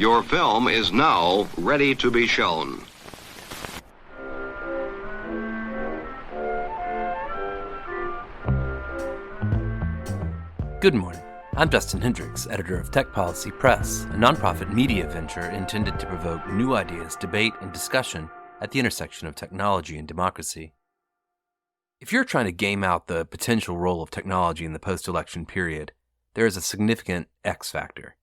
Your film is now ready to be shown. Good morning. I'm Justin Hendricks, editor of Tech Policy Press, a nonprofit media venture intended to provoke new ideas, debate, and discussion at the intersection of technology and democracy. If you're trying to game out the potential role of technology in the post-election period, there is a significant X factor.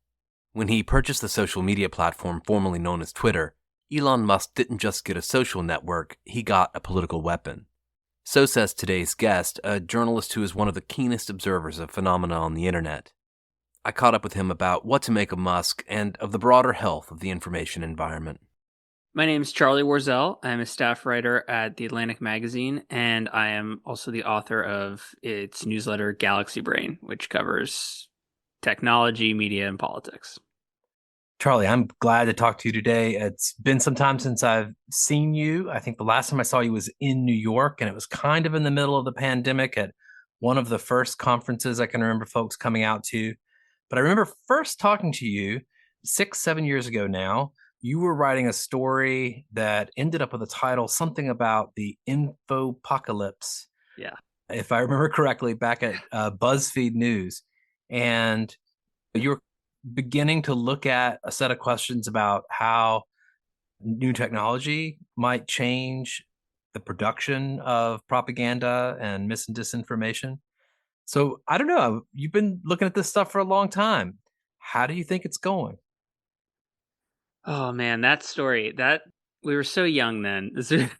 When he purchased the social media platform formerly known as Twitter, Elon Musk didn't just get a social network, he got a political weapon. So says today's guest, a journalist who is one of the keenest observers of phenomena on the internet. I caught up with him about what to make of Musk and of the broader health of the information environment. My name is Charlie Warzel. I'm a staff writer at The Atlantic Magazine, and I am also the author of its newsletter Galaxy Brain, which covers technology, media, and politics. Charlie, I'm glad to talk to you today. It's been some time since I've seen you. I think the last time I saw you was in New York, and it was kind of in the middle of the pandemic at one of the first conferences I can remember folks coming out to. But I remember first talking to you 6-7 years ago now. You were writing a story that ended up with a title, something about the infopocalypse. Yeah. If I remember correctly, back at BuzzFeed News. And you were beginning to look at a set of questions about how new technology might change the production of propaganda and mis and disinformation. So I don't know, you've been looking at this stuff for a long time. How do you think it's going? Oh man, that story, that we were so young then. This is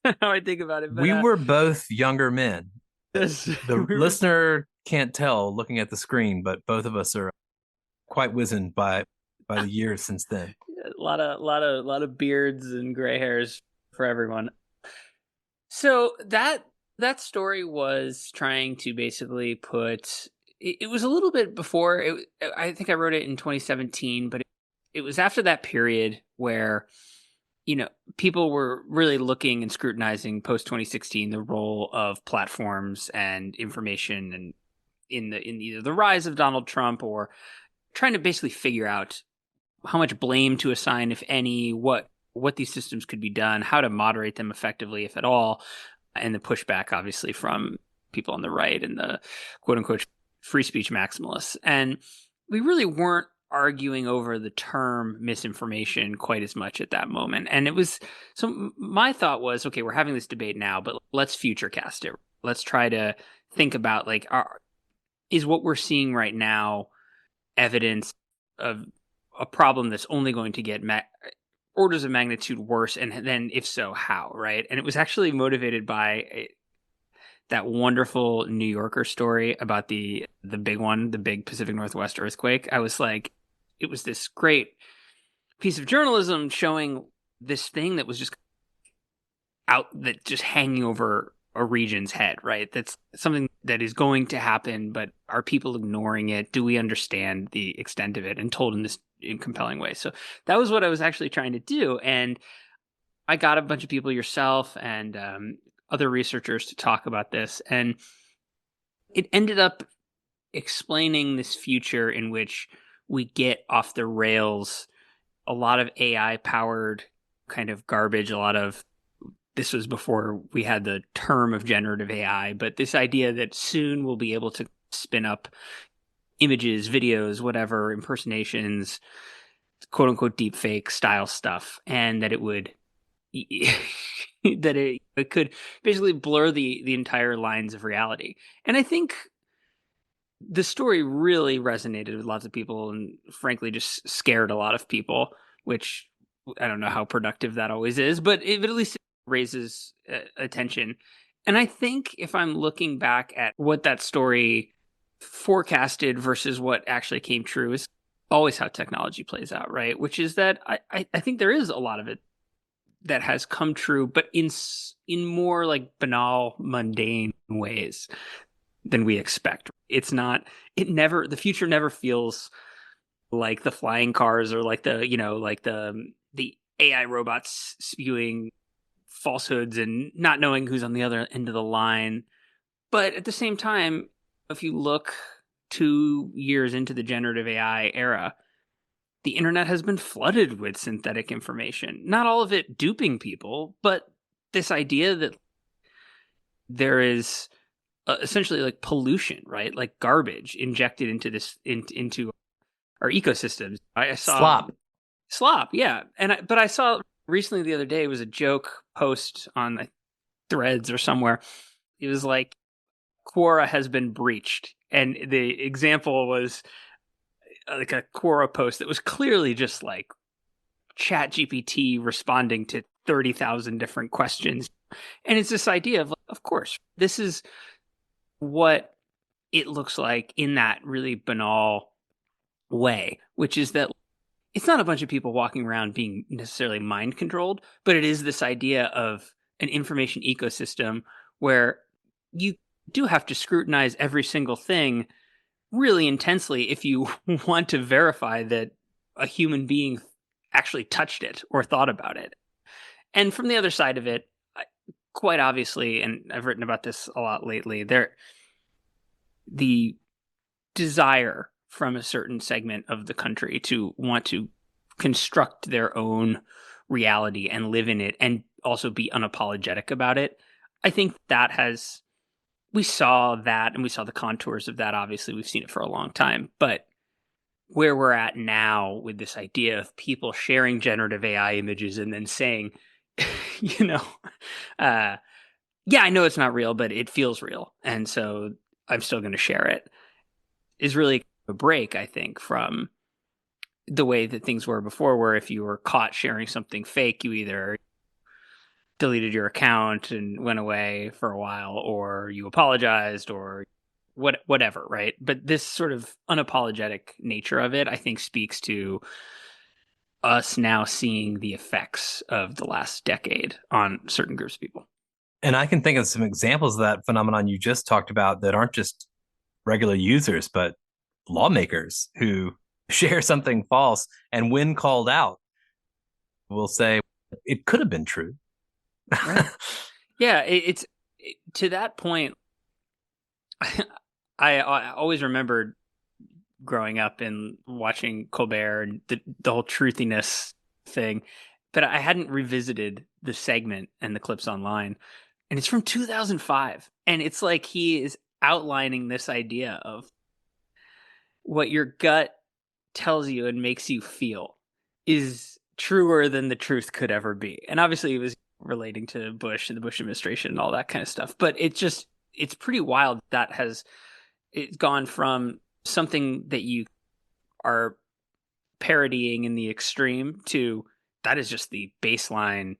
how I think about it. But, we were both younger men. The we listener can't tell looking at the screen, but both of us are quite wizened by the years since then. A lot of beards and gray hairs for everyone. So that story was trying to basically put. It was a little bit before. I think I wrote it in 2017, but it was after that period where, people were really looking and scrutinizing post 2016 the role of platforms and information, and in either the rise of Donald Trump or trying to basically figure out how much blame to assign, if any, what these systems could be done, how to moderate them effectively, if at all, and the pushback, obviously, from people on the right and the quote-unquote free speech maximalists. And we really weren't arguing over the term misinformation quite as much at that moment. And it was, so my thought was, okay, we're having this debate now, but let's futurecast it. Let's try to think about, like, is what we're seeing right now evidence of a problem that's only going to get orders of magnitude worse, and then if so, how, right? And it was actually motivated by that wonderful New Yorker story about the big Pacific Northwest earthquake. I was like, it was this great piece of journalism showing this thing that was just hanging over a region's head, right? That's something that is going to happen, but are people ignoring it? Do we understand the extent of it? And told in compelling way. So that was what I was actually trying to do. And I got a bunch of people, yourself and other researchers, to talk about this. And it ended up explaining this future in which we get off the rails a lot of AI powered kind of garbage, this was before we had the term of generative AI, but this idea that soon we'll be able to spin up images, videos, whatever, impersonations, quote unquote deep fake style stuff, and that it would that it could basically blur the entire lines of reality. And I think the story really resonated with lots of people, and frankly just scared a lot of people, which I don't know how productive that always is, but it at least raises attention. And I think if I'm looking back at what that story forecasted versus what actually came true, is always how technology plays out, right? Which is that I think there is a lot of it that has come true, but in more like banal, mundane ways than we expect. The future never feels like the flying cars or like the AI robots spewing falsehoods and not knowing who's on the other end of the line. But at the same time, if you look 2 years into the generative AI era, the internet has been flooded with synthetic information. Not all of it duping people, but this idea that there is essentially like pollution, right? Like garbage injected into into our ecosystems. I saw slop, yeah. But I saw recently the other day, it was a joke post on Threads or somewhere. It was like Quora has been breached, and the example was like a Quora post that was clearly just like Chat GPT responding to 30,000 different questions. And it's this idea of course, this is what it looks like in that really banal way, which is that it's not a bunch of people walking around being necessarily mind controlled, but it is this idea of an information ecosystem where you do have to scrutinize every single thing really intensely if you want to verify that a human being actually touched it or thought about it. And from the other side of it, quite obviously, and I've written about this a lot lately, the desire from a certain segment of the country to want to construct their own reality and live in it and also be unapologetic about it. I think we saw that and we saw the contours of that. Obviously, we've seen it for a long time, but where we're at now with this idea of people sharing generative AI images and then saying, you know, yeah, I know it's not real, but it feels real. And so I'm still going to share it, is really a break, I think, from the way that things were before, where if you were caught sharing something fake, you either deleted your account and went away for a while, or you apologized, or whatever, right? But this sort of unapologetic nature of it, I think, speaks to us now seeing the effects of the last decade on certain groups of people. And I can think of some examples of that phenomenon you just talked about that aren't just regular users, but lawmakers who share something false and when called out will say it could have been true. Right. Yeah, it's to that point. I always remembered growing up and watching Colbert and the whole truthiness thing, but I hadn't revisited the segment and the clips online. And it's from 2005. And it's like he is outlining this idea of what your gut tells you and makes you feel is truer than the truth could ever be. And obviously it was relating to Bush and the Bush administration and all that kind of stuff. But it's pretty wild that it's gone from something that you are parodying in the extreme to that is just the baseline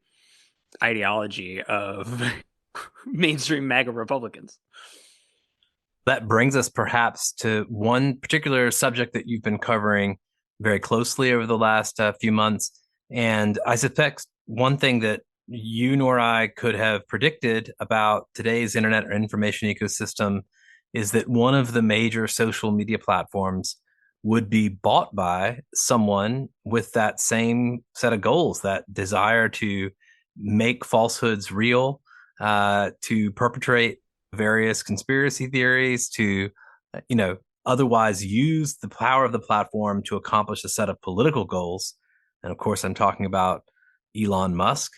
ideology of mainstream MAGA Republicans. That brings us perhaps to one particular subject that you've been covering very closely over the last few months. And I suspect one thing that you nor I could have predicted about today's internet or information ecosystem is that one of the major social media platforms would be bought by someone with that same set of goals, that desire to make falsehoods real, to perpetrate various conspiracy theories, to, otherwise use the power of the platform to accomplish a set of political goals. And of course, I'm talking about Elon Musk.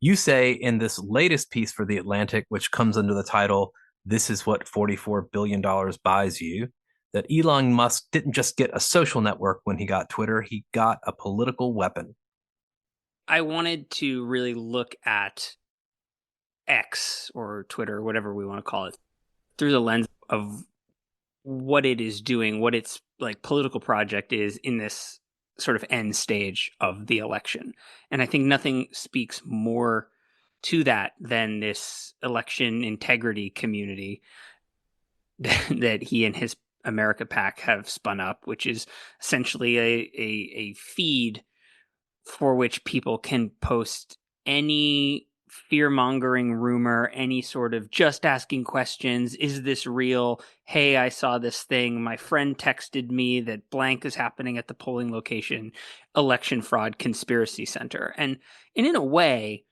You say in this latest piece for The Atlantic, which comes under the title, "This is what $44 billion buys you," that Elon Musk didn't just get a social network when he got Twitter, he got a political weapon. I wanted to really look at X or Twitter, whatever we want to call it, through the lens of what it is doing, what its like political project is in this sort of end stage of the election. And I think nothing speaks more to that than this election integrity community that he and his America PAC have spun up, which is essentially a feed for which people can post any fear-mongering rumor, any sort of just asking questions. Is this real? Hey, I saw this thing. My friend texted me that blank is happening at the polling location, election fraud conspiracy center. And in a way,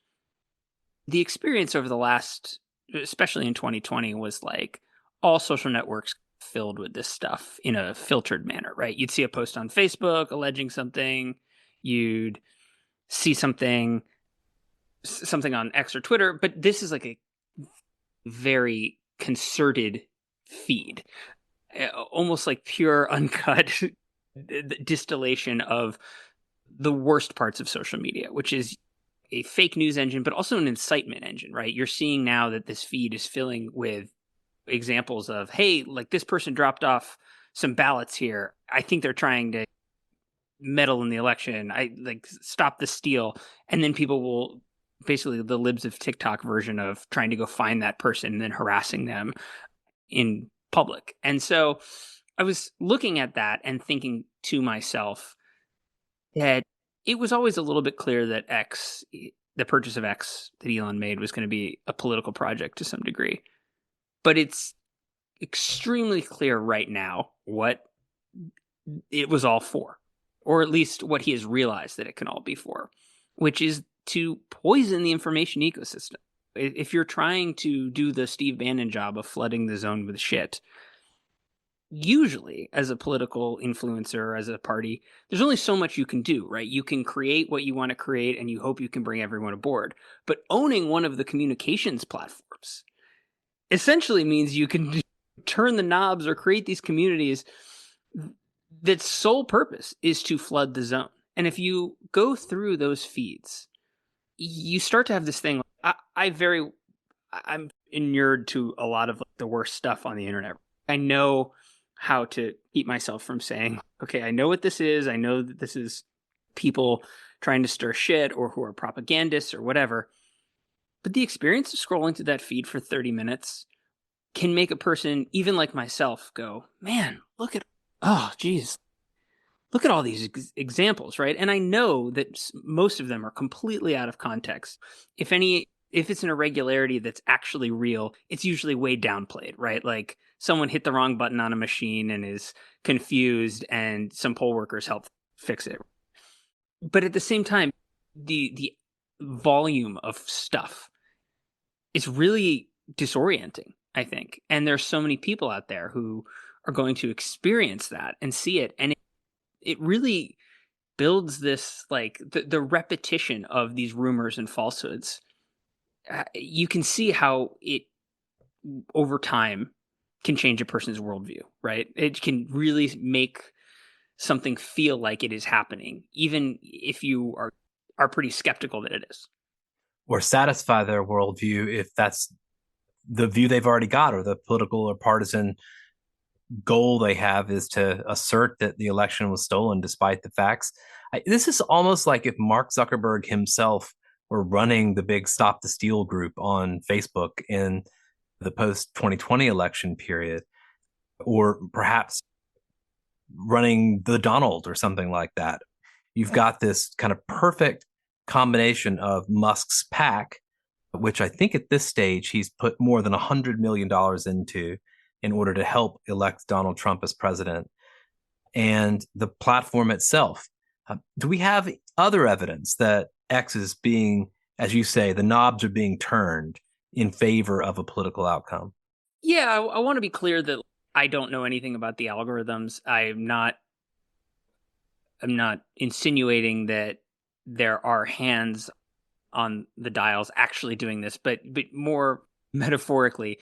the experience over the last, especially in 2020, was like all social networks filled with this stuff in a filtered manner, right? You'd see a post on Facebook alleging something, you'd see something on X or Twitter, but this is like a very concerted feed, almost like pure uncut distillation of the worst parts of social media, which is a fake news engine, but also an incitement engine, right? You're seeing now that this feed is filling with examples of, hey, like this person dropped off some ballots here. I think they're trying to meddle in the election. I like stop the steal. And then people will basically the libs of TikTok version of trying to go find that person and then harassing them in public. And so I was looking at that and thinking to myself that it was always a little bit clear that the purchase of X that Elon made was going to be a political project to some degree. But it's extremely clear right now what it was all for, or at least what he has realized that it can all be for, which is to poison the information ecosystem. If you're trying to do the Steve Bannon job of flooding the zone with shit, usually as a political influencer, as a party, there's only so much you can do, right? You can create what you want to create and you hope you can bring everyone aboard. But owning one of the communications platforms essentially means you can turn the knobs or create these communities that sole purpose is to flood the zone. And if you go through those feeds, you start to have this thing. I'm inured to a lot of the worst stuff on the internet. I know how to keep myself from saying, okay, I know what this is. I know that this is people trying to stir shit or who are propagandists or whatever. But the experience of scrolling through that feed for 30 minutes can make a person, even like myself, go, man, look at all these examples, right? And I know that most of them are completely out of context. If it's an irregularity that's actually real, it's usually way downplayed, right? Like someone hit the wrong button on a machine and is confused and some poll workers help fix it. But at the same time, the volume of stuff is really disorienting, I think. And there's so many people out there who are going to experience that and see it. And it really builds this, like the repetition of these rumors and falsehoods. You can see how it over time can change a person's worldview, right? It can really make something feel like it is happening, even if you are pretty skeptical that it is. Or satisfy their worldview if that's the view they've already got, or the political or partisan goal they have is to assert that the election was stolen despite the facts. This is almost like if Mark Zuckerberg himself were running the big Stop the Steal group on Facebook in the post-2020 election period, or perhaps running the Donald or something like that. You've got this kind of perfect combination of Musk's PAC, which I think at this stage he's put more than $100 million into in order to help elect Donald Trump as president, and the platform itself. Do we have other evidence that X is being, as you say, the knobs are being turned in favor of a political outcome? Yeah, I want to be clear that I don't know anything about the algorithms. I'm not insinuating that there are hands on the dials actually doing this, but more metaphorically,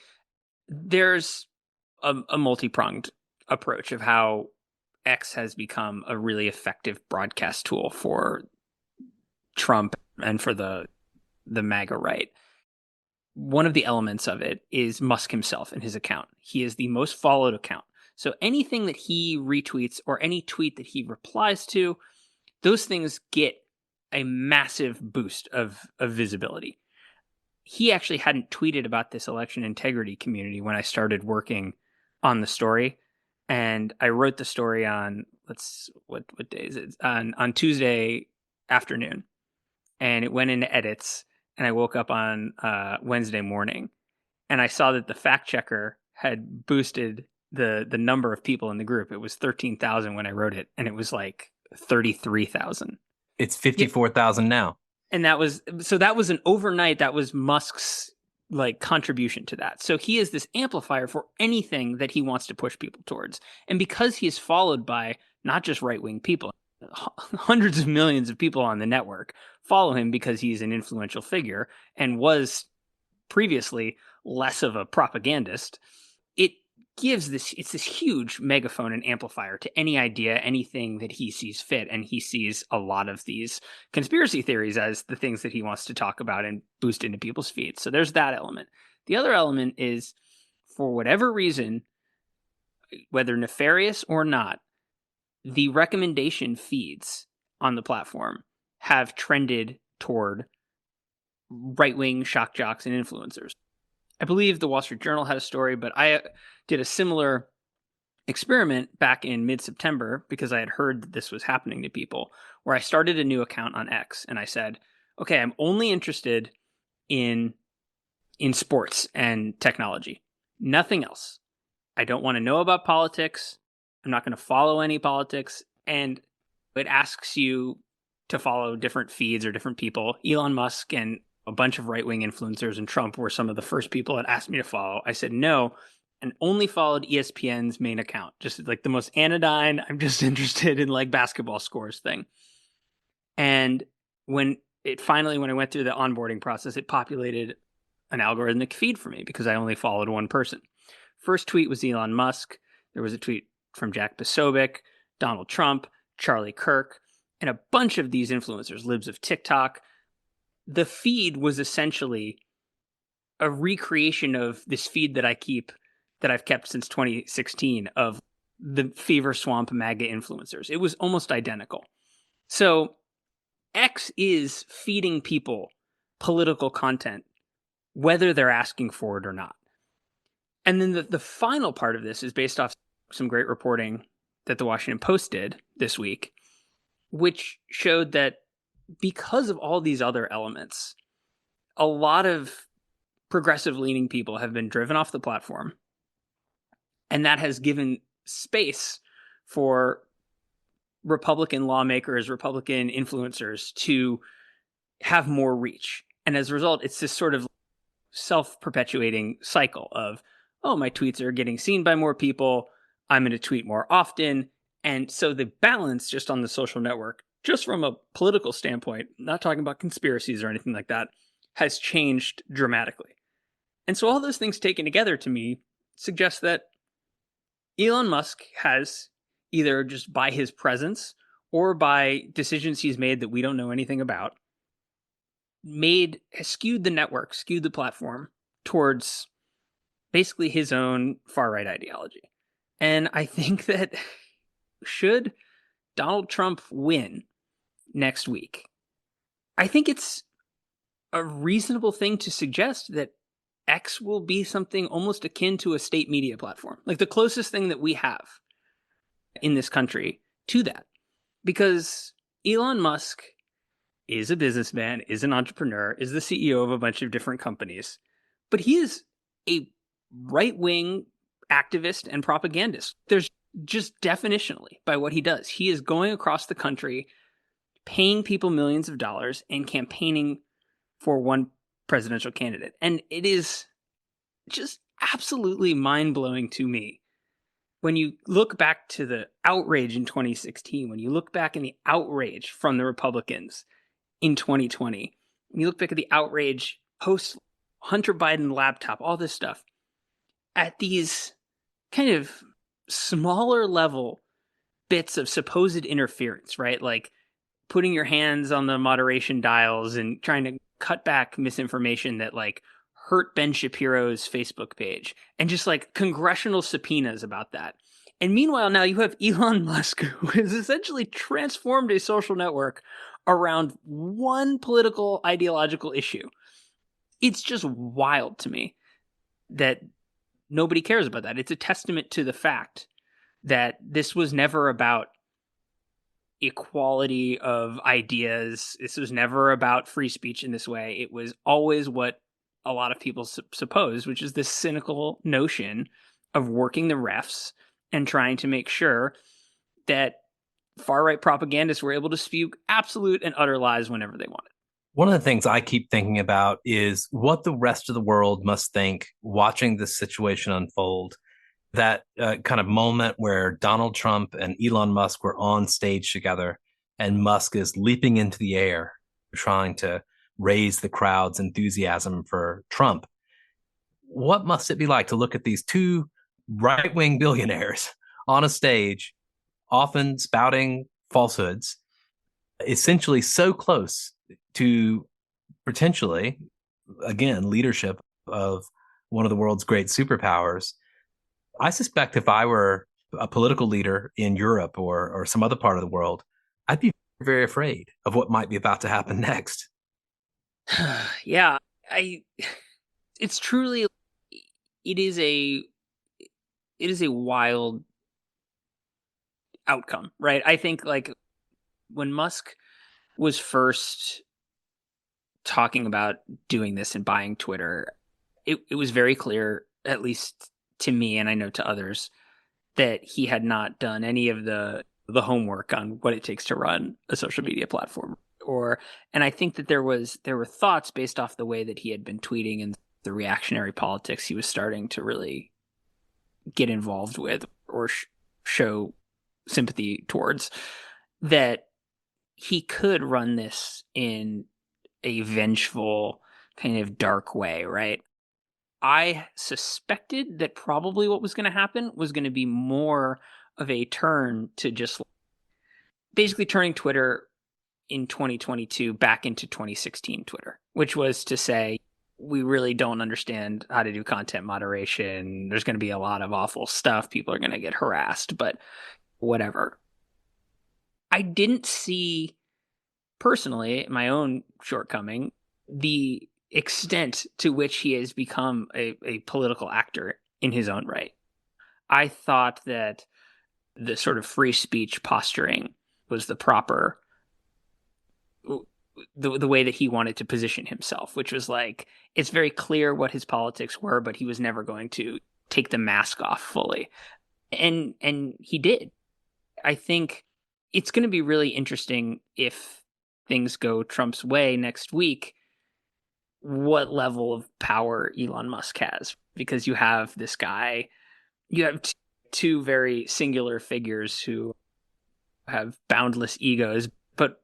there's a multi-pronged approach of how X has become a really effective broadcast tool for Trump and for the MAGA right. One of the elements of it is Musk himself and his account. He is the most followed account. So anything that he retweets or any tweet that he replies to, those things get a massive boost of visibility. He actually hadn't tweeted about this election integrity community when I started working on the story. And I wrote the story on, what day is it? On Tuesday afternoon. And it went into edits. And I woke up on Wednesday morning. And I saw that the fact checker had boosted the number of people in the group. It was 13,000 when I wrote it. And it was like 33,000. It's 54,000 now. And that was an overnight. That was Musk's like contribution to that. So he is this amplifier for anything that he wants to push people towards. And because he is followed by not just right-wing people, hundreds of millions of people on the network follow him because he's an influential figure and was previously less of a propagandist. It gives it's this huge megaphone and amplifier to any idea, anything that he sees fit. And he sees a lot of these conspiracy theories as the things that he wants to talk about and boost into people's feeds. So there's that element. The other element is, for whatever reason, whether nefarious or not, the recommendation feeds on the platform have trended toward right-wing shock jocks and influencers. I believe the Wall Street Journal had a story, but I did a similar experiment back in mid-September because I had heard that this was happening to people, where I started a new account on X and I said, okay, I'm only interested in sports and technology, nothing else. I don't want to know about politics. I'm not going to follow any politics. And it asks you to follow different feeds or different people. Elon Musk and a bunch of right-wing influencers and Trump were some of the first people that asked me to follow. I said no, and only followed ESPN's main account, just like the most anodyne, I'm just interested in like basketball scores thing. And when I went through the onboarding process, it populated an algorithmic feed for me because I only followed one person. First tweet was Elon Musk. There was a tweet from Jack Posobiec, Donald Trump, Charlie Kirk, and a bunch of these influencers, libs of TikTok. The feed was essentially a recreation of this feed that I've kept since 2016 of the Fever Swamp MAGA influencers. It was almost identical. So X is feeding people political content, whether they're asking for it or not. And then the final part of this is based off some great reporting that the Washington Post did this week, which showed that because of all these other elements, a lot of progressive-leaning people have been driven off the platform, and that has given space for Republican lawmakers, Republican influencers to have more reach. And as a result, it's this sort of self-perpetuating cycle of, oh, my tweets are getting seen by more people, I'm going to tweet more often. And so the balance just on the social network, just from a political standpoint, not talking about conspiracies or anything like that, has changed dramatically. And so all those things taken together to me suggest that Elon Musk has, either just by his presence or by decisions he's made that we don't know anything about, has skewed the network, skewed the platform towards basically his own far-right ideology. And I think that should Donald Trump win next week, I think it's a reasonable thing to suggest that X will be something almost akin to a state media platform, like the closest thing that we have in this country to that. Because Elon Musk is a businessman, is an entrepreneur, is the CEO of a bunch of different companies, but he is a right-wing activist and propagandist. There's just definitionally by what he does. He is going across the country, paying people millions of dollars and campaigning for one presidential candidate. And it is just absolutely mind-blowing to me. When you look back to the outrage in 2016, when you look back in the outrage from the Republicans in 2020, when you look back at the outrage post Hunter Biden laptop, all this stuff, at these kind of smaller level bits of supposed interference, right? Like putting your hands on the moderation dials and trying to cut back misinformation that like hurt Ben Shapiro's Facebook page, and just like congressional subpoenas about that. And meanwhile, now you have Elon Musk, who has essentially transformed a social network around one political ideological issue. It's just wild to me that nobody cares about that. It's a testament to the fact that this was never about equality of ideas. This was never about free speech in this way. It was always what a lot of people suppose, which is this cynical notion of working the refs and trying to make sure that far-right propagandists were able to spew absolute and utter lies whenever they wanted. One of the things I keep thinking about is what the rest of the world must think watching this situation unfold. That kind of moment where Donald Trump and Elon Musk were on stage together, and Musk is leaping into the air, trying to raise the crowd's enthusiasm for Trump. What must it be like to look at these two right wing billionaires on a stage, often spouting falsehoods, essentially so close to potentially, again, leadership of one of the world's great superpowers? I suspect if I were a political leader in Europe or some other part of the world, I'd be very afraid of what might be about to happen next. Yeah, I it's truly it is a it is a wild outcome, right? I think like when Musk was first talking about doing this and buying Twitter, it was very clear, at least to me and I know to others, that he had not done any of the homework on what it takes to run a social media platform. Or and I think that there were thoughts based off the way that he had been tweeting and the reactionary politics he was starting to really get involved with or show sympathy towards, that he could run this in a vengeful kind of dark way, right? I suspected that probably what was going to happen was going to be more of a turn to just basically turning Twitter in 2022 back into 2016 Twitter, which was to say, we really don't understand how to do content moderation. There's going to be a lot of awful stuff. People are going to get harassed, but whatever. I didn't see personally my own shortcoming, the extent to which he has become a political actor in his own right. I thought that the sort of free speech posturing was the proper the way that he wanted to position himself, which was like it's very clear what his politics were, but he was never going to take the mask off fully. And he did. I think it's going to be really interesting if things go Trump's way next week, what level of power Elon Musk has, because you have this guy, you have two very singular figures who have boundless egos, but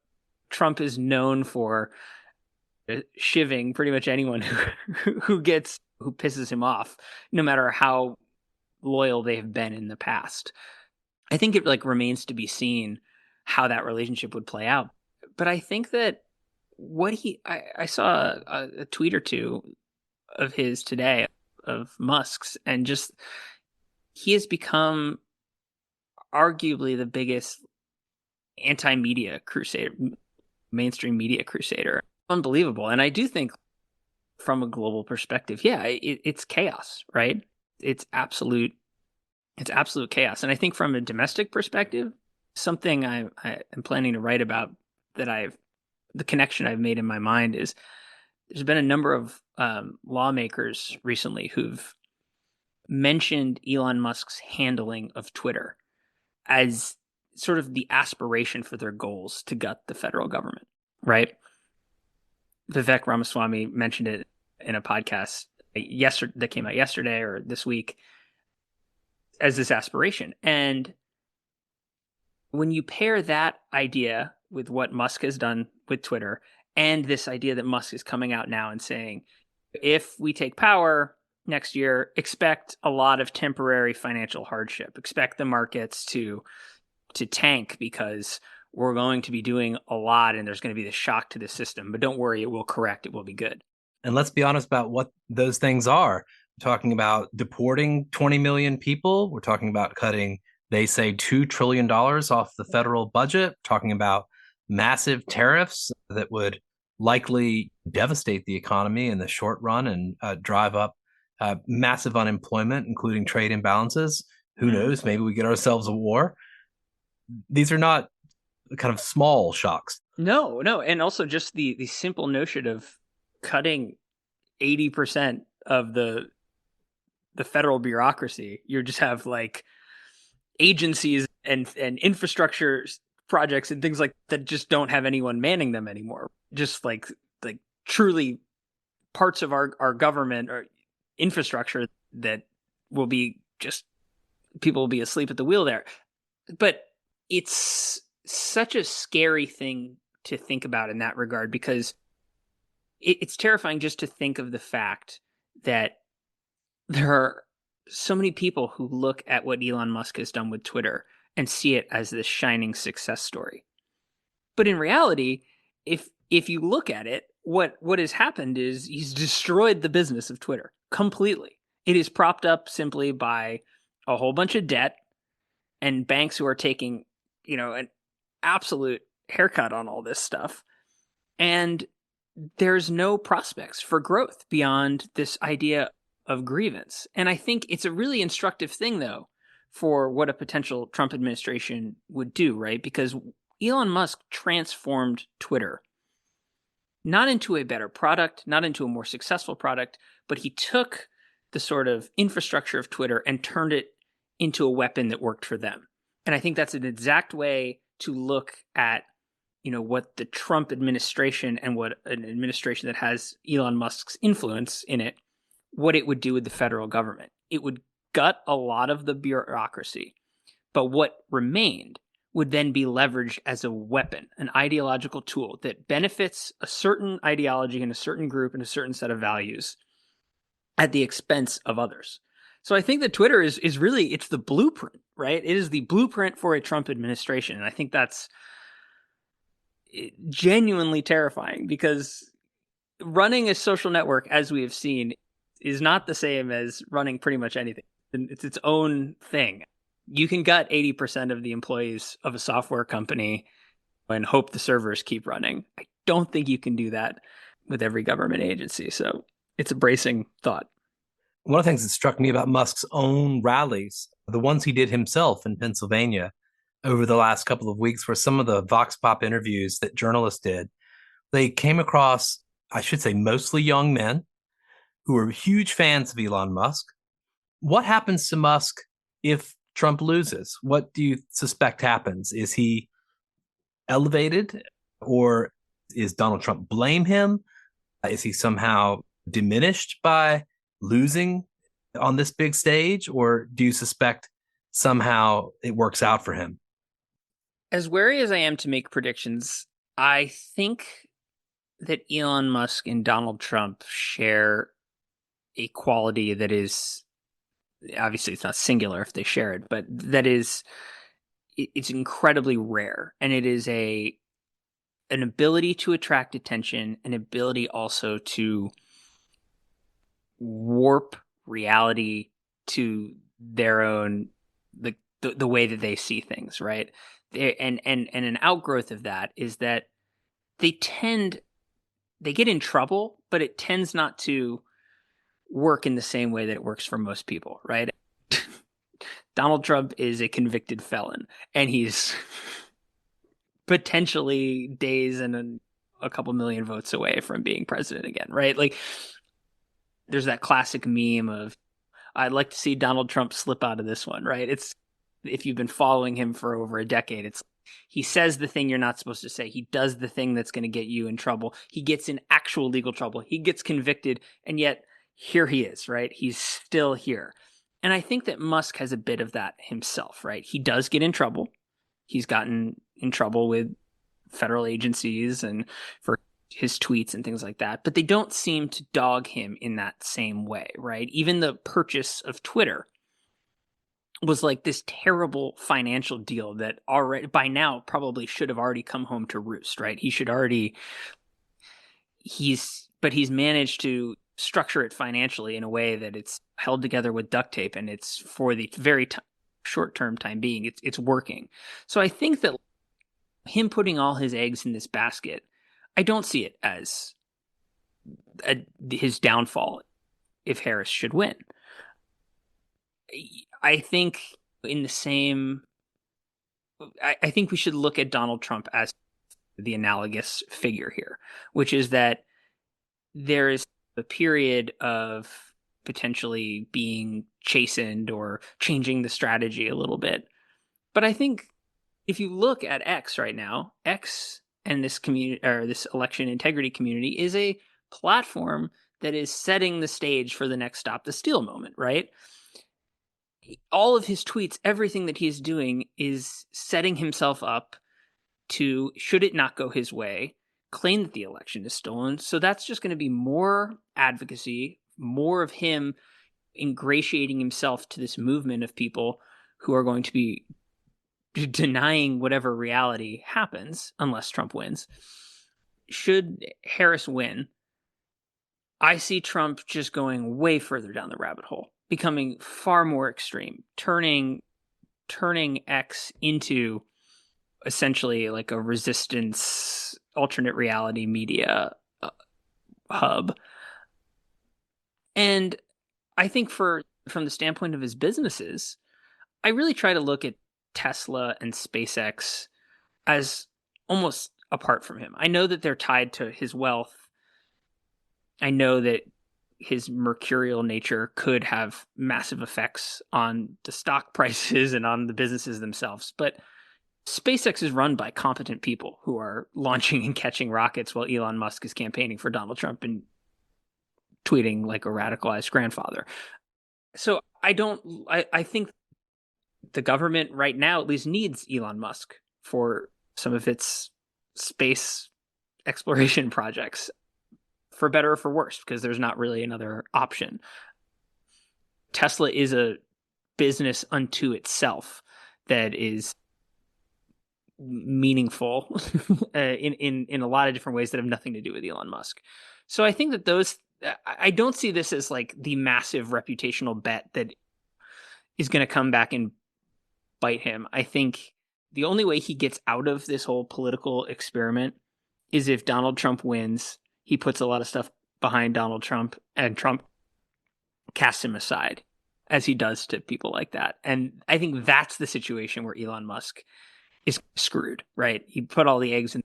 Trump is known for shivving pretty much anyone who pisses him off, no matter how loyal they have been in the past. I think it like remains to be seen how that relationship would play out. But I think that I saw a tweet or two of his today, of Musk's, and just he has become arguably the biggest anti-media crusader, mainstream media crusader. Unbelievable. And I do think from a global perspective, yeah, it's chaos, right? It's absolute chaos. And I think from a domestic perspective, something I am planning to write about, the connection I've made in my mind is there's been a number of lawmakers recently who've mentioned Elon Musk's handling of Twitter as sort of the aspiration for their goals to gut the federal government, right? Vivek Ramaswamy mentioned it in a podcast that came out yesterday or this week as this aspiration. And when you pair that idea with what Musk has done with Twitter and this idea that Musk is coming out now and saying, if we take power next year, expect a lot of temporary financial hardship, expect the markets to tank because we're going to be doing a lot and there's going to be the shock to the system, but don't worry, it will correct, it will be good. And let's be honest about what those things are. We're talking about deporting 20 million people. We're talking about cutting, they say, $2 trillion off the federal budget. We're talking about massive tariffs that would likely devastate the economy in the short run and drive up massive unemployment, including trade imbalances. Who knows? Maybe we get ourselves a war. These are not kind of small shocks. No. And also just the simple notion of cutting 80% of the federal bureaucracy. You just have like agencies and infrastructure projects and things like that just don't have anyone manning them anymore. Just like like truly parts of our government or infrastructure that will be just, people will be asleep at the wheel there. But it's such a scary thing to think about in that regard, because it's terrifying just to think of the fact that there are so many people who look at what Elon Musk has done with Twitter and see it as this shining success story. But in reality, if you look at it, what has happened is he's destroyed the business of Twitter completely. It is propped up simply by a whole bunch of debt and banks who are taking, an absolute haircut on all this stuff. And there's no prospects for growth beyond this idea of grievance. And I think it's a really instructive thing, though, for what a potential Trump administration would do, right? Because Elon Musk transformed Twitter not into a better product, not into a more successful product, but he took the sort of infrastructure of Twitter and turned it into a weapon that worked for them. And I think that's an exact way to look at, what the Trump administration and what an administration that has Elon Musk's influence in it, what it would do with the federal government. It would gut a lot of the bureaucracy, but what remained would then be leveraged as a weapon, an ideological tool that benefits a certain ideology and a certain group and a certain set of values at the expense of others. So I think that Twitter is really, it's the blueprint, right? It is the blueprint for a Trump administration. And I think that's genuinely terrifying, because running a social network, as we have seen, is not the same as running pretty much anything. It's its own thing. You can gut 80% of the employees of a software company and hope the servers keep running. I don't think you can do that with every government agency. So it's a bracing thought. One of the things that struck me about Musk's own rallies, the ones he did himself in Pennsylvania over the last couple of weeks, were some of the Vox Pop interviews that journalists did. They came across, I should say, mostly young men who were huge fans of Elon Musk. What happens to Musk if Trump loses? What do you suspect happens? Is he elevated, or is Donald Trump blame him? Is he somehow diminished by losing on this big stage, or do you suspect somehow it works out for him? As wary as I am to make predictions, I think that Elon Musk and Donald Trump share a quality that is, obviously it's not singular if they share it, but that is, it's incredibly rare. And it is an ability to attract attention, an ability also to warp reality to their own, the way that they see things, right? And an outgrowth of that is that they get in trouble, but it tends not to work in the same way that it works for most people, right? Donald Trump is a convicted felon, and he's potentially days and a couple million votes away from being president again, right? Like, there's that classic meme of, I'd like to see Donald Trump slip out of this one, right? It's, if you've been following him for over a decade, it's, he says the thing you're not supposed to say. He does the thing that's going to get you in trouble. He gets in actual legal trouble. He gets convicted, and yet here he is, right? He's still here. And I think that Musk has a bit of that himself, right? He does get in trouble. He's gotten in trouble with federal agencies and for his tweets and things like that, but they don't seem to dog him in that same way, right? Even the purchase of Twitter was like this terrible financial deal that already by now probably should have already come home to roost, right? He should already, he's managed to structure it financially in a way that it's held together with duct tape, and it's for the very short-term time being, it's working. So I think that him putting all his eggs in this basket, I don't see it as his downfall if Harris should win. I think in the same, I think we should look at Donald Trump as the analogous figure here, which is that there is a period of potentially being chastened or changing the strategy a little bit. But I think if you look at X right now, X and this community, or this election integrity community, is a platform that is setting the stage for the next Stop the Steal moment, right? All of his tweets, everything that he's doing is setting himself up to, should it not go his way, claim that the election is stolen. So that's just going to be more advocacy, more of him ingratiating himself to this movement of people who are going to be denying whatever reality happens unless Trump wins. Should Harris win, I see Trump just going way further down the rabbit hole, becoming far more extreme, turning X into essentially like a resistance alternate reality media hub. And I think from the standpoint of his businesses, I really try to look at Tesla and SpaceX as almost apart from him. I know that they're tied to his wealth. I know that his mercurial nature could have massive effects on the stock prices and on the businesses themselves. But SpaceX is run by competent people who are launching and catching rockets while Elon Musk is campaigning for Donald Trump and tweeting like a radicalized grandfather. So I think the government right now at least needs Elon Musk for some of its space exploration projects, for better or for worse, because there's not really another option. Tesla is a business unto itself that is meaningful in a lot of different ways that have nothing to do with Elon Musk. So I think that I don't see this as like the massive reputational bet that is going to come back and bite him. I think the only way he gets out of this whole political experiment is if Donald Trump wins, he puts a lot of stuff behind Donald Trump, and Trump casts him aside, as he does to people like that. And I think that's the situation where Elon Musk is screwed, right? He put all the eggs in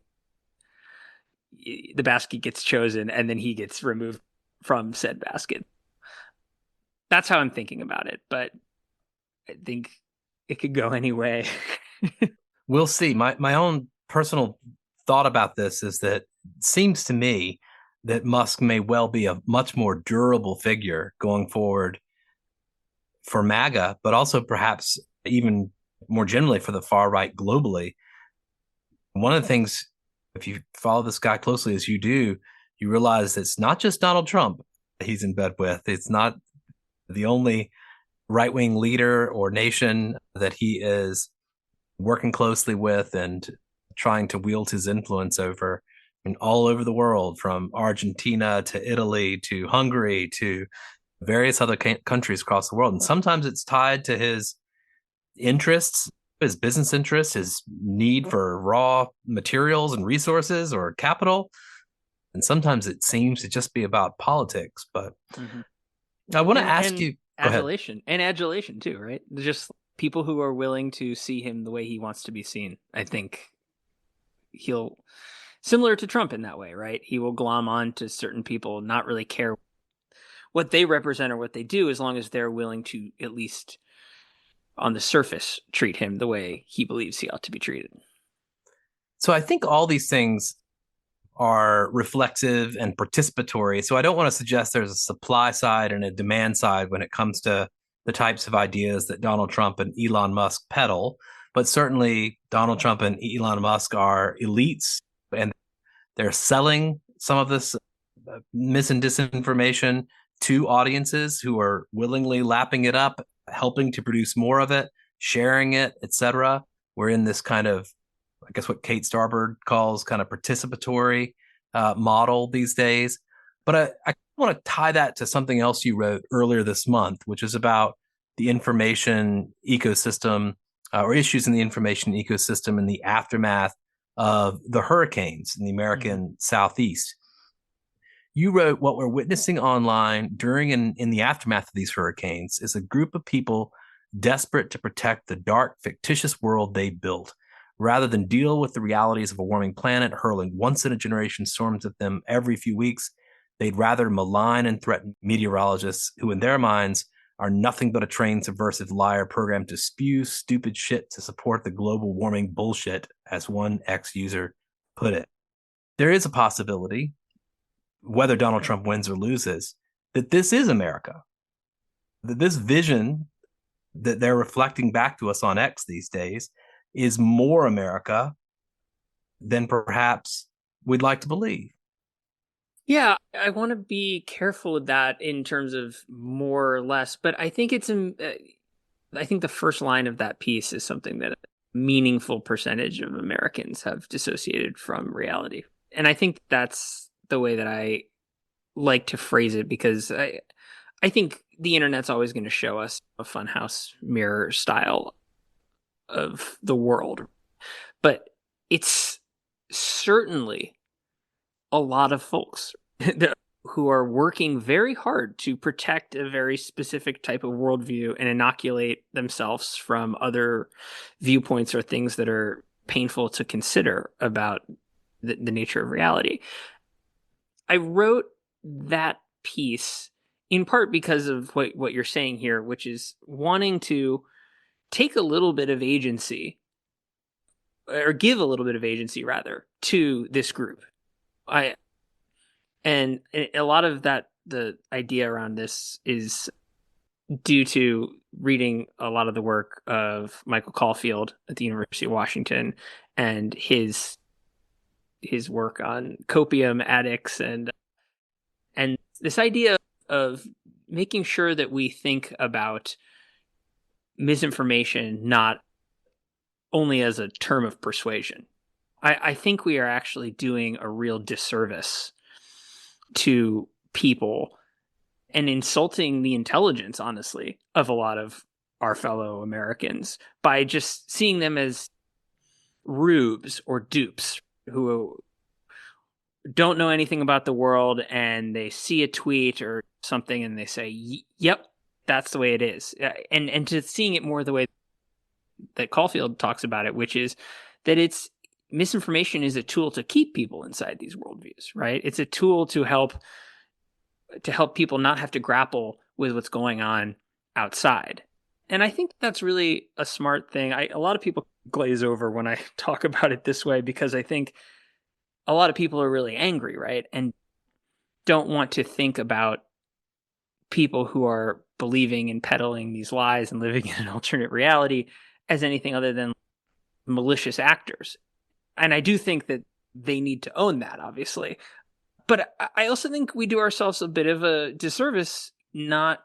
the basket, gets chosen, and then he gets removed from said basket. That's how I'm thinking about it, but I think it could go any way. We'll see. My own personal thought about this is that it seems to me that Musk may well be a much more durable figure going forward for MAGA, but also perhaps even more generally for the far right globally. One of the things, if you follow this guy closely as you do, you realize it's not just Donald Trump he's in bed with. It's not the only right-wing leader or nation that he is working closely with and trying to wield his influence over. I mean, all over the world, from Argentina to Italy to Hungary to various other countries across the world. And sometimes it's tied to his interests, his business interests, his need for raw materials and resources or capital. And sometimes it seems to just be about politics. But I want to ask you, adulation and adulation too, right? Just people who are willing to see him the way he wants to be seen. I think he'll, similar to Trump in that way, right? He will glom on to certain people, not really care what they represent or what they do, as long as they're willing to, at least on the surface, treat him the way he believes he ought to be treated. So I think all these things are reflexive and participatory. So I don't want to suggest there's a supply side and a demand side when it comes to the types of ideas that Donald Trump and Elon Musk peddle. But certainly Donald Trump and Elon Musk are elites, and they're selling some of this mis and disinformation to audiences who are willingly lapping it up, helping to produce more of it, sharing it, etc. We're in this kind of, I guess what Kate Starbird calls kind of participatory model these days. But I want to tie that to something else you wrote earlier this month, which is about the information ecosystem or issues in the information ecosystem in the aftermath of the hurricanes in the American Southeast. You wrote, what we're witnessing online during and in the aftermath of these hurricanes is a group of people desperate to protect the dark, fictitious world they built, rather than deal with the realities of a warming planet hurling once-in-a-generation storms at them every few weeks. They'd rather malign and threaten meteorologists who, in their minds, are nothing but a trained subversive liar programmed to spew stupid shit to support the global warming bullshit, as one ex-user put it. There is a possibility, whether Donald Trump wins or loses, that this is America. That this vision that they're reflecting back to us on X these days is more America than perhaps we'd like to believe. Yeah, I want to be careful with that in terms of more or less, but I think I think the first line of that piece is something that a meaningful percentage of Americans have dissociated from reality. And I think that's the way that I like to phrase it, because I think the internet's always going to show us a funhouse mirror style of the world, but it's certainly a lot of folks who are working very hard to protect a very specific type of worldview and inoculate themselves from other viewpoints or things that are painful to consider about the nature of reality. I wrote that piece in part because of what you're saying here, which is wanting to take a little bit of agency, or give a little bit of agency rather, to this group. And a lot of that, the idea around this is due to reading a lot of the work of Michael Caulfield at the University of Washington, and his work on copium addicts, and this idea of making sure that we think about misinformation not only as a term of persuasion. I think we are actually doing a real disservice to people and insulting the intelligence, honestly, of a lot of our fellow Americans by just seeing them as rubes or dupes who don't know anything about the world, and they see a tweet or something and they say, yep, that's the way it is. And to seeing it more the way that Caulfield talks about it, which is that misinformation is a tool to keep people inside these worldviews, right? It's a tool to help people not have to grapple with what's going on outside. And I think that's really a smart thing. A lot of people glaze over when I talk about it this way, because I think a lot of people are really angry, right? And don't want to think about people who are believing and peddling these lies and living in an alternate reality as anything other than malicious actors. And I do think that they need to own that, obviously. But I also think we do ourselves a bit of a disservice not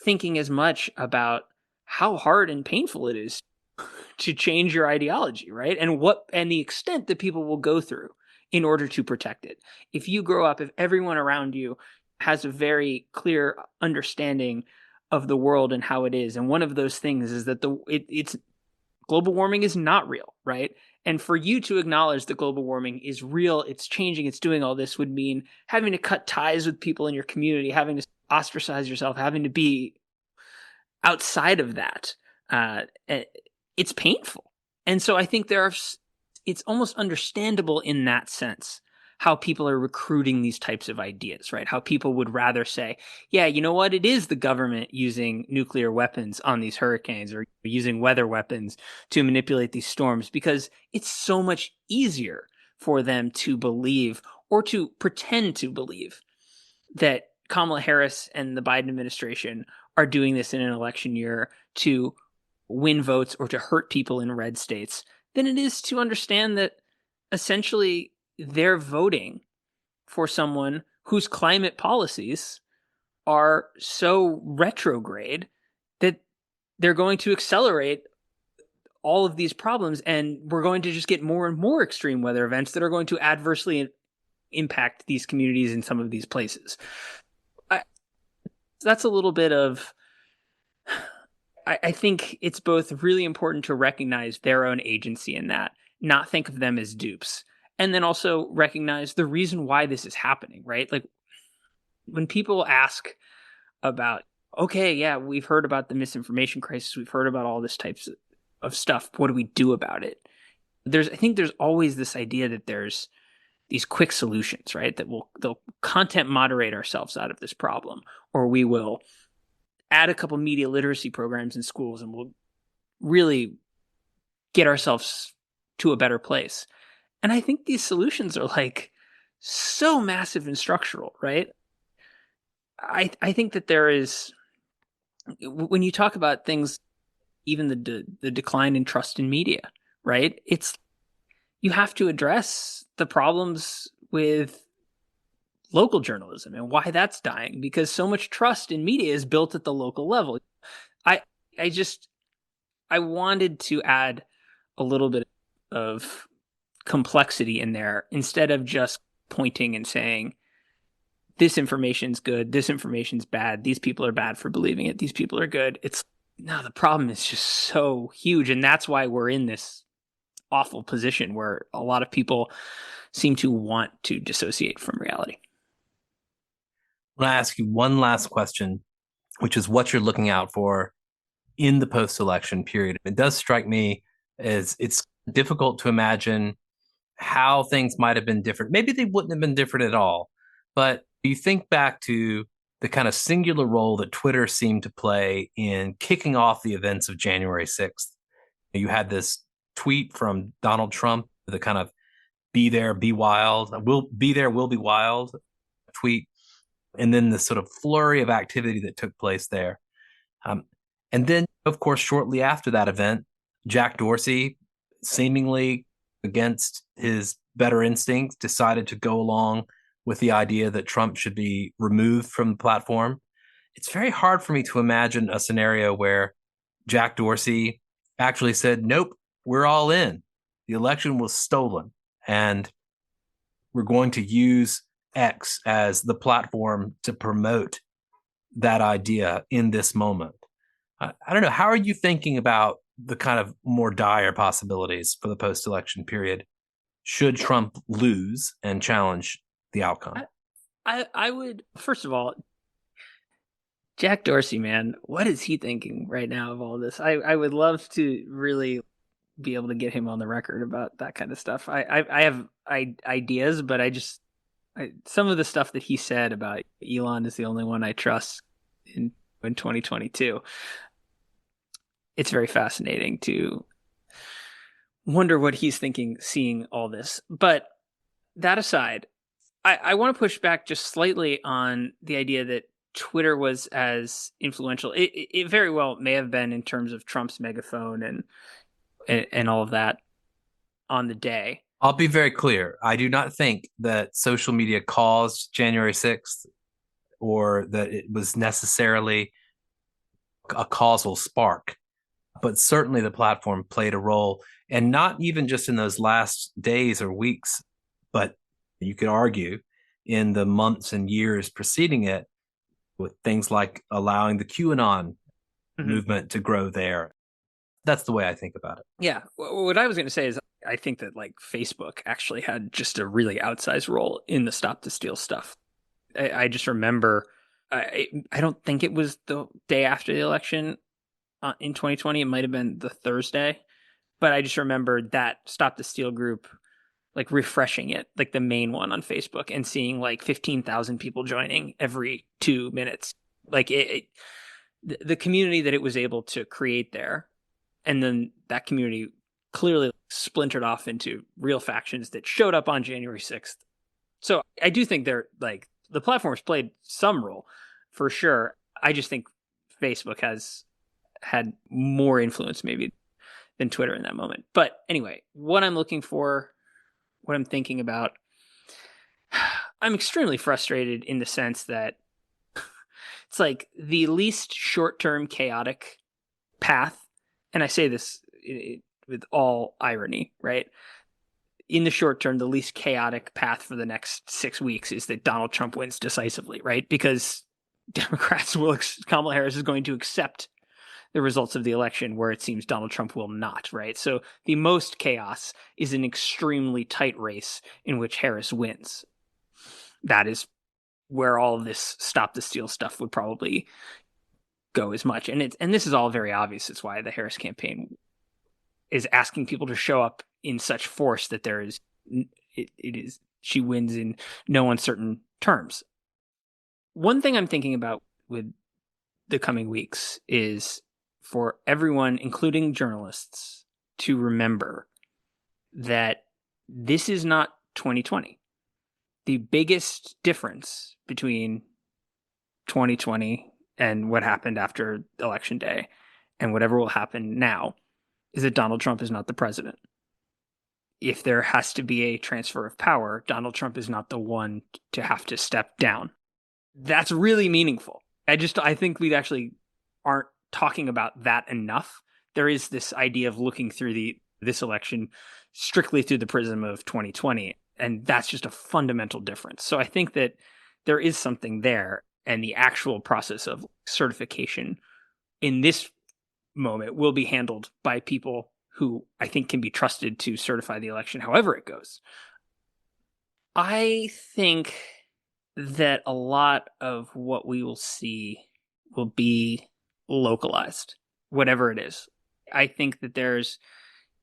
thinking as much about how hard and painful it is to change your ideology, right? And the extent that people will go through in order to protect it. If you grow up, if everyone around you has a very clear understanding of the world and how it is, and one of those things is that it's global warming is not real, right? And for you to acknowledge that global warming is real, it's changing, it's doing all this, would mean having to cut ties with people in your community, having to ostracize yourself, having to be outside of that. It's painful. And so I think it's almost understandable in that sense how people are recruiting these types of ideas, right? How people would rather say, yeah, you know what? It is the government using nuclear weapons on these hurricanes, or using weather weapons to manipulate these storms, because it's so much easier for them to believe, or to pretend to believe, that Kamala Harris and the Biden administration are doing this in an election year to win votes or to hurt people in red states, than it is to understand that essentially they're voting for someone whose climate policies are so retrograde that they're going to accelerate all of these problems, and we're going to just get more and more extreme weather events that are going to adversely impact these communities in some of these places. That's a little bit of... I think it's both really important to recognize their own agency in that, not think of them as dupes, and then also recognize the reason why this is happening, right? Like, when people ask about, okay, yeah, we've heard about the misinformation crisis, we've heard about all this types of stuff, what do we do about it? I think there's always this idea that there's these quick solutions, right? That they'll content moderate ourselves out of this problem, or we will add a couple media literacy programs in schools, and we'll really get ourselves to a better place. And I think these solutions are like so massive and structural, right? I think that there is, when you talk about things, even the decline in trust in media, right? It's, you have to address the problems with local journalism and why that's dying, because so much trust in media is built at the local level. I I just I wanted to add a little bit of complexity in there instead of just pointing and saying this information's good, this information's bad, these people are bad for believing it, these people are good. It's, no, the problem is just so huge, and that's why we're in this awful position where a lot of people seem to want to dissociate from reality. I want to ask you one last question, which is what you're looking out for in the post-election period. It does strike me as it's difficult to imagine how things might have been different. Maybe they wouldn't have been different at all. But you think back to the kind of singular role that Twitter seemed to play in kicking off the events of January 6th. You had this tweet from Donald Trump, the kind of be there, be wild, we'll be there, we'll be wild tweet. And then the sort of flurry of activity that took place there. Um, and then, of course, shortly after that event, Jack Dorsey, seemingly against his better instincts, decided to go along with the idea that Trump should be removed from the platform. It's very hard for me to imagine a scenario where Jack Dorsey actually said, nope, we're all in. The election was stolen, and we're going to use X as the platform to promote that idea in this moment. I don't know. How are you thinking about the kind of more dire possibilities for the post-election period should Trump lose and challenge the outcome? I would, first of all, Jack Dorsey, man, what is he thinking right now of all this? I would love to really be able to get him on the record about that kind of stuff. I have ideas, but some of the stuff that he said about Elon is the only one I trust in 2022. It's very fascinating to wonder what he's thinking seeing all this. But that aside, I want to push back just slightly on the idea that Twitter was as influential. It very well may have been in terms of Trump's megaphone and all of that on the day. I'll be very clear. I do not think that social media caused January 6th or that it was necessarily a causal spark, but certainly the platform played a role, and not even just in those last days or weeks, but you could argue in the months and years preceding it, with things like allowing the QAnon movement to grow there. That's the way I think about it. Yeah. What I was going to say is I think that like Facebook actually had just a really outsized role in the Stop the Steal stuff. I just remember, I don't think it was the day after the election in 2020. It might have been the Thursday, but I just remember that Stop the Steal group, like refreshing it, like the main one on Facebook, and seeing like 15,000 people joining every 2 minutes. Like the community that it was able to create there. And then that community clearly splintered off into real factions that showed up on January 6th. So I do think they're like, the platforms played some role for sure. I just think Facebook has had more influence maybe than Twitter in that moment. But anyway, what I'm looking for, what I'm thinking about, I'm extremely frustrated in the sense that it's like the least short-term chaotic path. And I say this with all irony, right? In the short term, the least chaotic path for the next 6 weeks is that Donald Trump wins decisively, right? Because Democrats Kamala Harris is going to accept the results of the election where it seems Donald Trump will not, right? So the most chaos is an extremely tight race in which Harris wins. That is where all of this Stop the Steal stuff would probably go as much. And this is all very obvious. It's why the Harris campaign is asking people to show up in such force that there is, it is, she wins in no uncertain terms. One thing I'm thinking about with the coming weeks is for everyone, including journalists, to remember that This is not 2020. The biggest difference between 2020 and what happened after Election Day and whatever will happen now is that Donald Trump is not the president. If there has to be a transfer of power, Donald Trump is not the one to have to step down. That's really meaningful. I think we actually aren't talking about that enough. There is this idea of looking through this election strictly through the prism of 2020, and that's just a fundamental difference. So I think that there is something there, and the actual process of certification in this moment will be handled by people who I think can be trusted to certify the election however it goes. I think that a lot of what we will see will be localized, whatever it is. I think that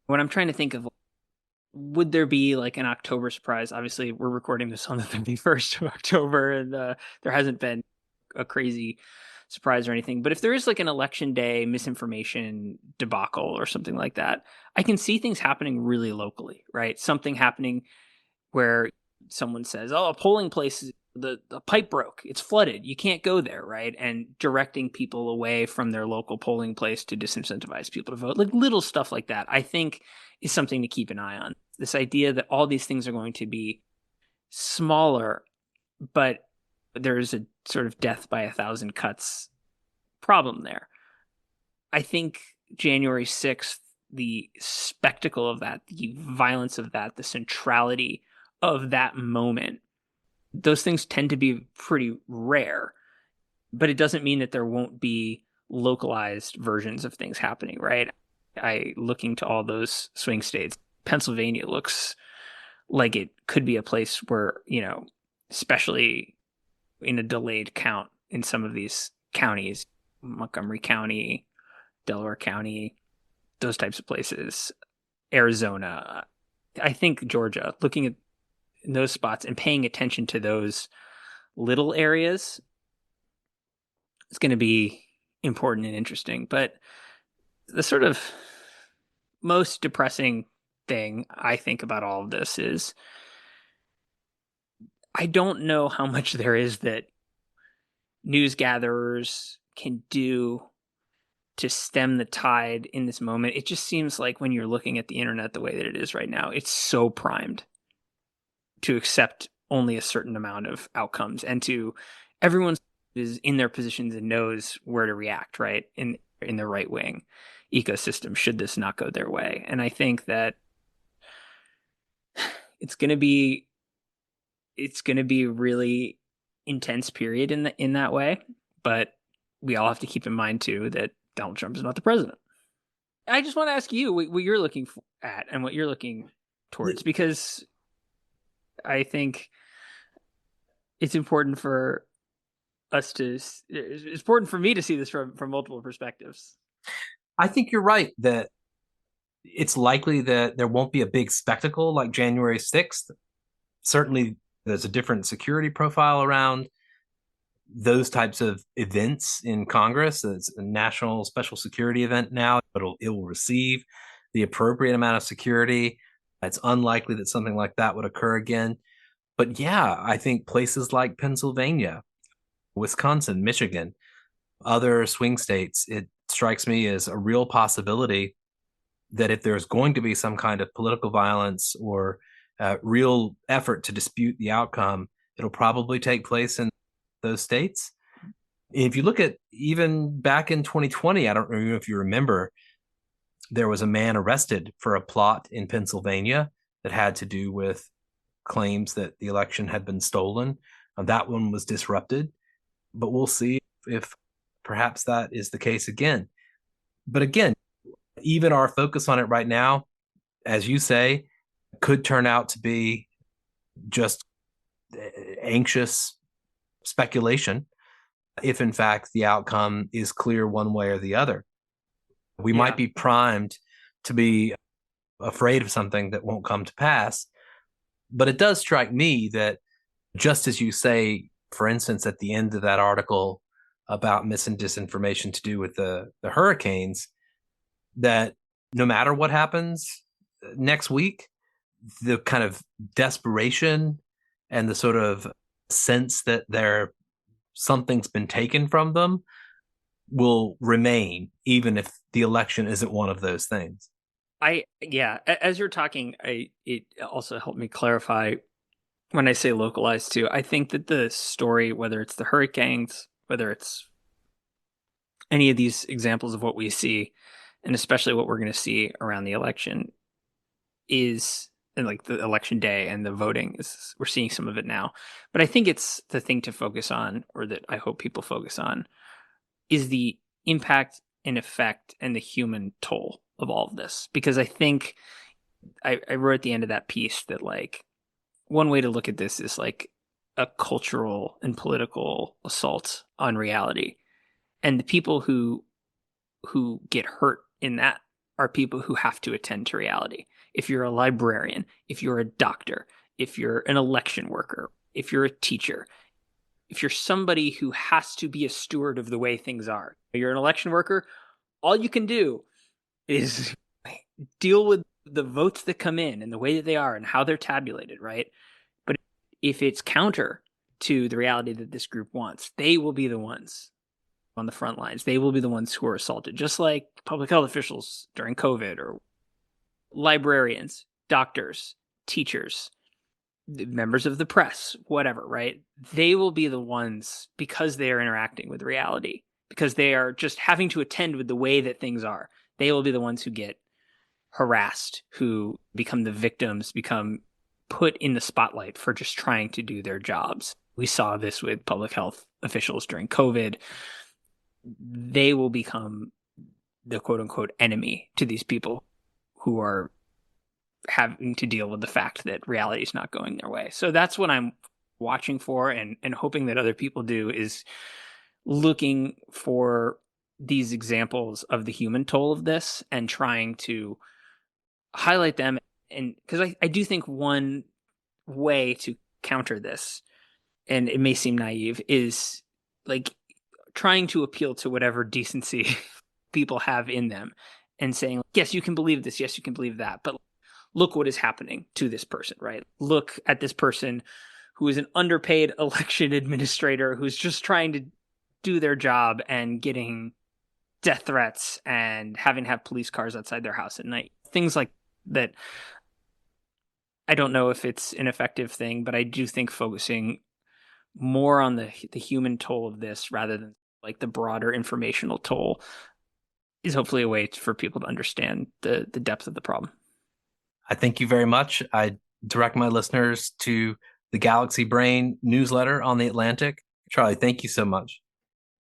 when I'm trying to think of, would there be like an October surprise? Obviously, we're recording this on the 31st of October, and there hasn't been a crazy surprise or anything. But if there is like an election day misinformation debacle or something like that, I can see things happening really locally, right? Something happening where someone says, "Oh, a polling place, the pipe broke, it's flooded, you can't go there," right? And directing people away from their local polling place to disincentivize people to vote, like little stuff like that, I think is something to keep an eye on. This idea that all these things are going to be smaller, but there's a sort of death by 1,000 cuts problem there. I think January 6th, the spectacle of that, the violence of that, the centrality of that moment, those things tend to be pretty rare, but it doesn't mean that there won't be localized versions of things happening, right? Looking to all those swing states, Pennsylvania looks like it could be a place where, especially in a delayed count in some of these counties, Montgomery County, Delaware County, those types of places, Arizona, I think Georgia, looking at those spots and paying attention to those little areas is going to be important and interesting. But the sort of most depressing thing I think about all of this is I don't know how much there is that news gatherers can do to stem the tide in this moment. It just seems like when you're looking at the internet the way that it is right now, it's so primed to accept only a certain amount of outcomes, and to everyone is in their positions and knows where to react, right? In the right wing ecosystem, should this not go their way. And I think that it's going to be a really intense period in that way, but we all have to keep in mind too that Donald Trump is not the president. I just want to ask you what you're looking at and what you're looking towards, because I think it's important for it's important for me to see this from multiple perspectives. I think you're right that it's likely that there won't be a big spectacle like January 6th. Certainly, there's a different security profile around those types of events in Congress. It's a national special security event now, but it will receive the appropriate amount of security. It's unlikely that something like that would occur again. But yeah, I think places like Pennsylvania, Wisconsin, Michigan, other swing states, it strikes me as a real possibility that if there's going to be some kind of political violence or real effort to dispute the outcome, it'll probably take place in those states. If you look at even back in 2020, I don't know if you remember, there was a man arrested for a plot in Pennsylvania that had to do with claims that the election had been stolen. That one was disrupted, but we'll see if perhaps that is the case again. But again, even our focus on it right now, as you say, could turn out to be just anxious speculation if in fact the outcome is clear one way or the other. We might be primed to be afraid of something that won't come to pass. But it does strike me that, just as you say, for instance, at the end of that article about mis and disinformation to do with the hurricanes, that no matter what happens next week, the kind of desperation and the sort of sense that something's been taken from them will remain, even if the election isn't one of those things. As you're talking, it also helped me clarify when I say localized too. I think that the story, whether it's the hurricanes, whether it's any of these examples of what we see, and especially what we're going to see around the election, is and like the election day and the voting is, we're seeing some of it now. But I think it's the thing to focus on, or that I hope people focus on, is the impact and effect and the human toll of all of this. Because I think I wrote at the end of that piece that, like, one way to look at this is like a cultural and political assault on reality. And the people who get hurt in that are people who have to attend to reality. If you're a librarian, if you're a doctor, if you're an election worker, if you're a teacher, if you're somebody who has to be a steward of the way things are, you're an election worker, all you can do is deal with the votes that come in and the way that they are and how they're tabulated, right? But if it's counter to the reality that this group wants, they will be the ones on the front lines. They will be the ones who are assaulted, just like public health officials during COVID, or librarians, doctors, teachers, members of the press, whatever, right? They will be the ones, because they are interacting with reality, because they are just having to attend with the way that things are. They will be the ones who get harassed, who become the victims, become put in the spotlight for just trying to do their jobs. We saw this with public health officials during COVID. They will become the quote unquote enemy to these people who are having to deal with the fact that reality is not going their way. So that's what I'm watching for, and hoping that other people do, is looking for these examples of the human toll of this and trying to highlight them. And because I do think one way to counter this, and it may seem naive, is like trying to appeal to whatever decency people have in them and saying, yes, you can believe this, yes, you can believe that, but look what is happening to this person, right? Look at this person who is an underpaid election administrator who's just trying to do their job and getting death threats and having to have police cars outside their house at night. Things like that. I don't know if it's an effective thing, but I do think focusing more on the human toll of this rather than like the broader informational toll is hopefully a way for people to understand the depth of the problem. I thank you very much. I direct my listeners to the Galaxy Brain newsletter on The Atlantic. Charlie, thank you so much.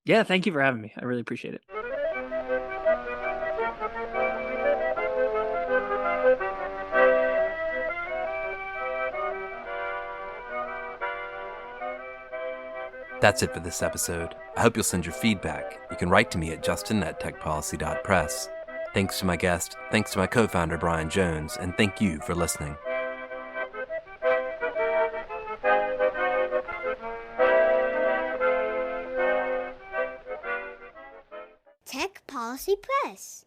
Yeah, thank you for having me. I really appreciate it. That's it for this episode. I hope you'll send your feedback. You can write to me at justin@techpolicy.press. Thanks to my guest, thanks to my co-founder Brian Jones, and thank you for listening. Tech Policy Press.